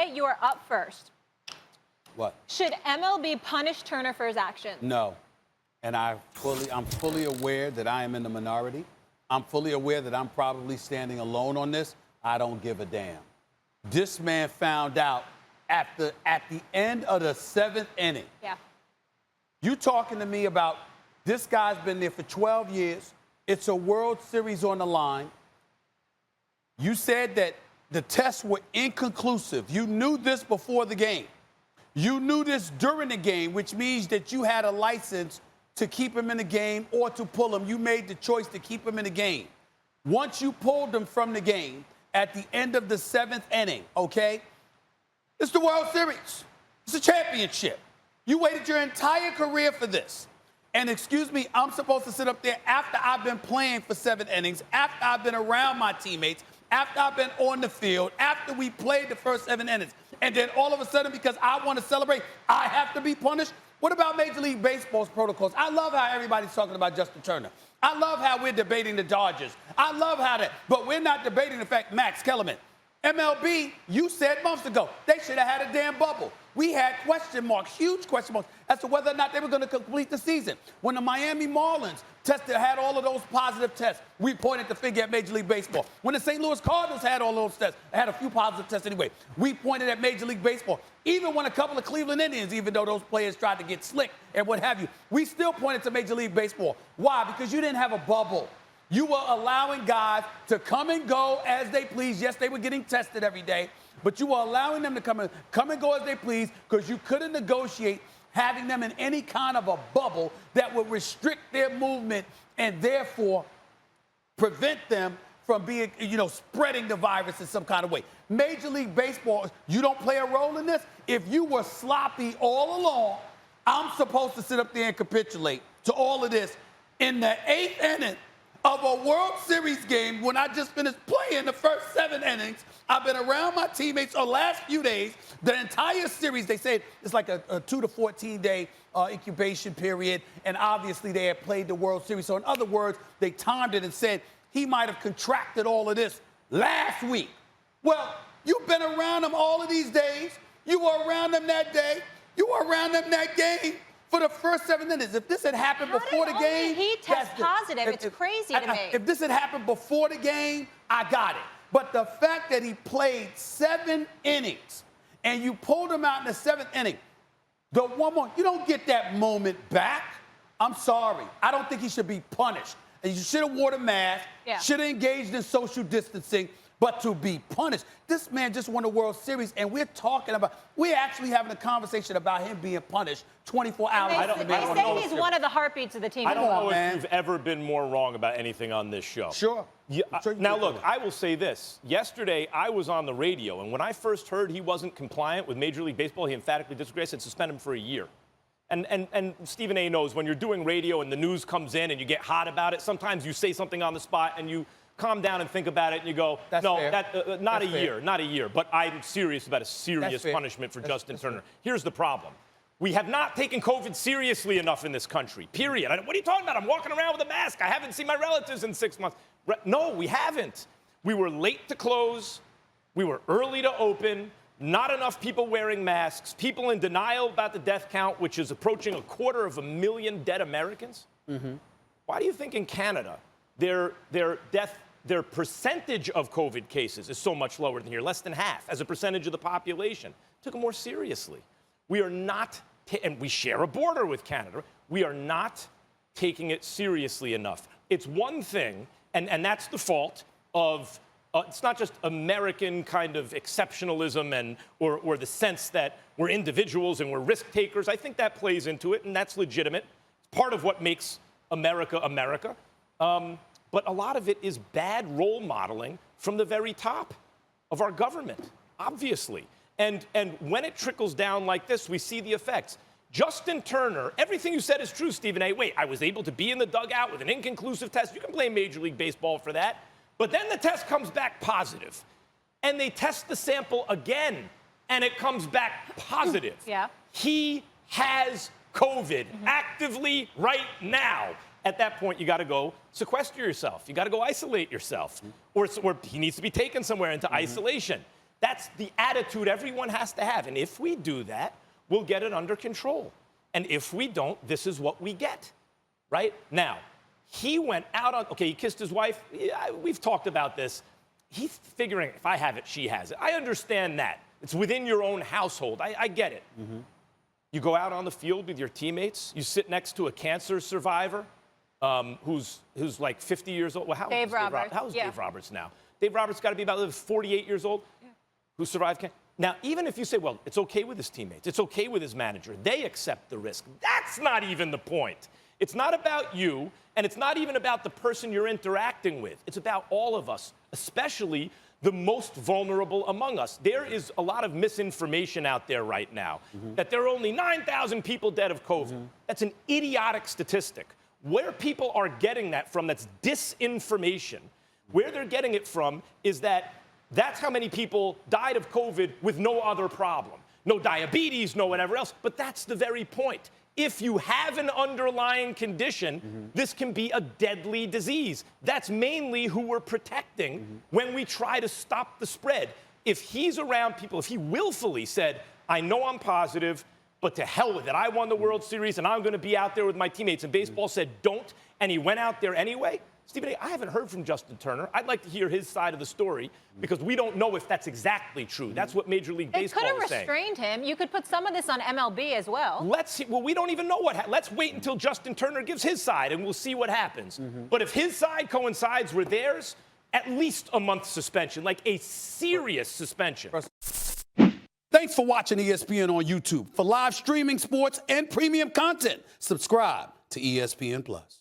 A, you are up first. What? Should MLB punish Turner for his actions? No. And I'm fully aware that I am in the minority. I'm fully aware that I'm probably standing alone on this. I don't give a damn. This man found out at the end of the 7th inning. Yeah. You talking to me about this guy's been there for 12 years. It's a World Series on the line. You said that the tests were inconclusive. You knew this before the game. You knew this during the game, which means that you had a license to keep him in the game or to pull him. You made the choice to keep him in the game. Once you pulled him from the game at the end of the 7th inning, okay? It's the World Series. It's a championship. You waited your entire career for this. And excuse me, I'm supposed to sit up there after I've been playing for 7 innings, after I've been around my teammates, after I've been on the field, after we played the first 7 innings. And then all of a sudden, because I want to celebrate, I have to be punished? What about Major League Baseball's protocols? I love how everybody's talking about Justin Turner. I love how we're debating the Dodgers. I love how that, but we're not debating the fact Max Kellerman. MLB, you said months ago, they should have had a damn bubble. We had question marks, huge question marks, as to whether or not they were going to complete the season. When the Miami Marlins had all of those positive tests, we pointed the finger at Major League Baseball. When the St. Louis Cardinals had all those tests, had a few positive tests anyway, we pointed at Major League Baseball. Even when a couple of Cleveland Indians, even though those players tried to get slick and what have you, we still pointed to Major League Baseball. Why? Because you didn't have a bubble. You were allowing guys to come and go as they please. Yes, they were getting tested every day, but you were allowing them to come and go as they please because you couldn't negotiate having them in any kind of a bubble that would restrict their movement and therefore prevent them from being, spreading the virus in some kind of way. Major League Baseball, you don't play a role in this? If you were sloppy all along, I'm supposed to sit up there and capitulate to all of this in the 8th inning of a World Series game when I just finished playing the first 7 innings. I've been around my teammates the last few days. The entire series, they said it's like a 2 to 14-day incubation period, and obviously they had played the World Series. So in other words, they timed it and said he might have contracted all of this last week. Well, you've been around him all of these days. You were around him that day. You were around him that game. For the first 7 innings, if this had happened before the game, he tests positive. It's crazy to me. If this had happened before the game, I got it. But the fact that he played 7 innings and you pulled him out in the 7th inning, the one more, you don't get that moment back. I'm sorry. I don't think he should be punished. And you should have worn a mask, should have engaged in social distancing. But to be punished, this man just won the World Series, and we're actually having a conversation about him being punished 24 hours. They say he's one of the heartbeats of the team. I don't know if you've ever been more wrong about anything on this show. Sure. Yeah, now, look, I will say this. Yesterday, I was on the radio, and when I first heard he wasn't compliant with Major League Baseball, he emphatically disagreed. I said suspend him for a year. And Stephen A. knows when you're doing radio and the news comes in and you get hot about it, sometimes you say something on the spot and you calm down and think about it, and you go, not a year. But I'm serious about a serious punishment for Justin Turner. Here's the problem. We have not taken COVID seriously enough in this country, period. What are you talking about? I'm walking around with a mask. I haven't seen my relatives in 6 months. No, we haven't. We were late to close. We were early to open. Not enough people wearing masks. People in denial about the death count, which is approaching 250,000 dead Americans. Mm-hmm. Why do you think in Canada their percentage of COVID cases is so much lower than here, less than half as a percentage of the population? Took them more seriously. We are not, and we share a border with Canada, we are not taking it seriously enough. It's one thing, and that's the fault of, it's not just American kind of exceptionalism or the sense that we're individuals and we're risk takers. I think that plays into it, and that's legitimate. It's part of what makes America America. But a lot of it is bad role modeling from the very top of our government, obviously. And when it trickles down like this, we see the effects. Justin Turner, everything you said is true, Stephen A. Wait, I was able to be in the dugout with an inconclusive test. You can blame Major League Baseball for that. But then the test comes back positive. And they test the sample again, and it comes back positive. Yeah. He has COVID actively right now. At that point, you got to go sequester yourself. You got to go isolate yourself. Or he needs to be taken somewhere into isolation. That's the attitude everyone has to have. And if we do that, we'll get it under control. And if we don't, this is what we get, right? Now, he went out on, okay, he kissed his wife. Yeah, we've talked about this. He's figuring, if I have it, she has it. I understand that. It's within your own household. I get it. Mm-hmm. You go out on the field with your teammates. You sit next to a cancer survivor who's like 50 years old. Well, how Dave Roberts. How is Dave Roberts now? Dave Roberts got to be about 48 years old, who survived cancer. Now, even if you say, well, it's okay with his teammates, it's okay with his manager, they accept the risk. That's not even the point. It's not about you, and it's not even about the person you're interacting with. It's about all of us, especially the most vulnerable among us. There is a lot of misinformation out there right now that there are only 9,000 people dead of COVID. That's an idiotic statistic. Where people are getting that from, that's disinformation. Where they're getting it from is that's how many people died of COVID with no other problem. No diabetes, no whatever else. But that's the very point. If you have an underlying condition, this can be a deadly disease. That's mainly who we're protecting when we try to stop the spread. If he's around people, if he willfully said, I know I'm positive, but to hell with it, I won the World Series and I'm going to be out there with my teammates, and baseball said don't, and he went out there anyway, Stephen A., I haven't heard from Justin Turner. I'd like to hear his side of the story because we don't know if that's exactly true. That's what Major League Baseball is saying. They could have restrained him. You could put some of this on MLB as well. Let's see. Well, we don't even know what. Let's wait until Justin Turner gives his side, and we'll see what happens. But if his side coincides with theirs, at least a month suspension, like a serious suspension. Thanks for watching ESPN on YouTube. For live streaming sports and premium content, subscribe to ESPN+.